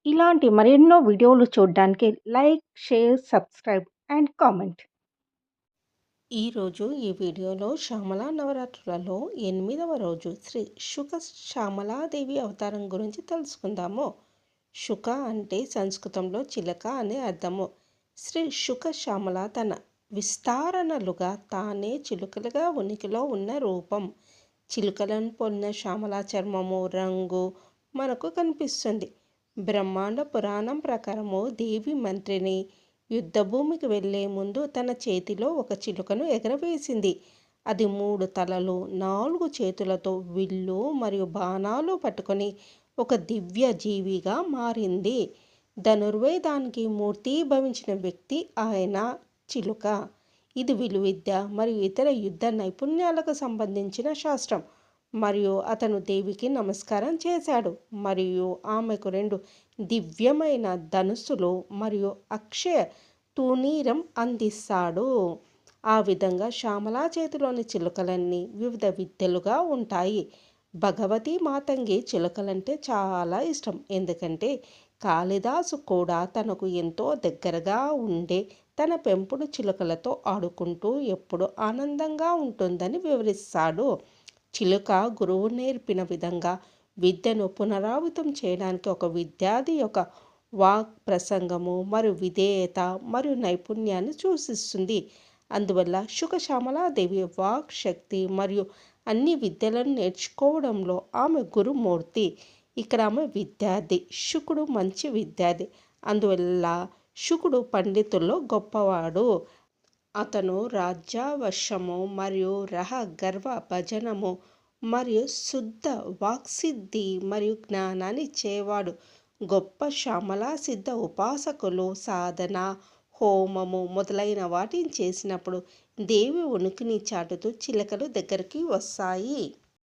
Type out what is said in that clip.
ఇలాంటి మరెన్నో వీడియోలు చూడడానికి like, share, subscribe and comment. ఈరోజు ఈ వీడియోలో శ్యామలా నవరాత్రులలో 8వ రోజు శ్రీ శుక శ్యామలాదేవి అవతారం గురించి తెలుసుకుందాము. శుక అంటే సంస్కృతంలో చిలక అనే అర్థము. శ్రీ శుక శ్యామల తన విస్తారణలుగా తానే చిలుకలుగా ఉనికిలో ఉన్న రూపం. చిలుకలను పొందిన శ్యామలా చర్మము రంగు మనకు కనిపిస్తుంది. బ్రహ్మాండ పురాణం ప్రకారము దేవి మంత్రిని యుద్ధభూమికి వెళ్లే ముందు తన చేతిలో ఒక చిలుకను ఎగరవేసింది. అది 3 తలలు 4 చేతులతో విల్లు మరియు బాణాలు పట్టుకొని ఒక దివ్య జీవిగా మారింది. ధనుర్వేదానికి మూర్తీభవించిన వ్యక్తి ఆయన చిలుక. ఇది విలువిద్య మరియు ఇతర యుద్ధ నైపుణ్యాలకు సంబంధించిన శాస్త్రం. మరియు అతను దేవికి నమస్కారం చేశాడు మరియు ఆమెకు 2 దివ్యమైన ధనుస్సులు మరియు అక్షయ తూణీరం అందిస్తాడు. ఆ విధంగా శ్యామలా చేతిలోని చిలుకలన్నీ వివిధ విద్యలుగా ఉంటాయి. భగవతి మాతంగి చిలుకలంటే చాలా ఇష్టం. ఎందుకంటే కాళిదాసు కూడా తనకు ఎంతో దగ్గరగా ఉండే తన పెంపుడు చిలుకలతో ఆడుకుంటూ ఎప్పుడు ఆనందంగా ఉంటుందని వివరిస్తాడు. చిలుక గురువు నేర్పిన విధంగా విద్యను పునరావృతం చేయడానికి ఒక విద్యార్థి యొక్క వాక్ ప్రసంగము మరియు విధేయత మరియు నైపుణ్యాన్ని సూచిస్తుంది. అందువల్ల శుక శ్యామలాదేవి వాక్ శక్తి మరియు అన్ని విద్యలను నేర్చుకోవడంలో ఆమె గురుమూర్తి. ఇక్కడ ఆమె విద్యార్థి. శుకుడు మంచి విద్యార్థి. అందువల్ల శుకుడు పండితుల్లో గొప్పవాడు. అతను రాజ్యావశము మరియు రహ గర్వ భజనము మరియు శుద్ధ వాక్సిద్ధి మరియు జ్ఞానాన్ని ఇచ్చేవాడు. గొప్ప శ్యామలా సిద్ధ ఉపాసకులు సాధన హోమము మొదలైన వాటిని చేసినప్పుడు దేవి ఉనికిని చాటుతూ చిలకలు దగ్గరికి వస్తాయి.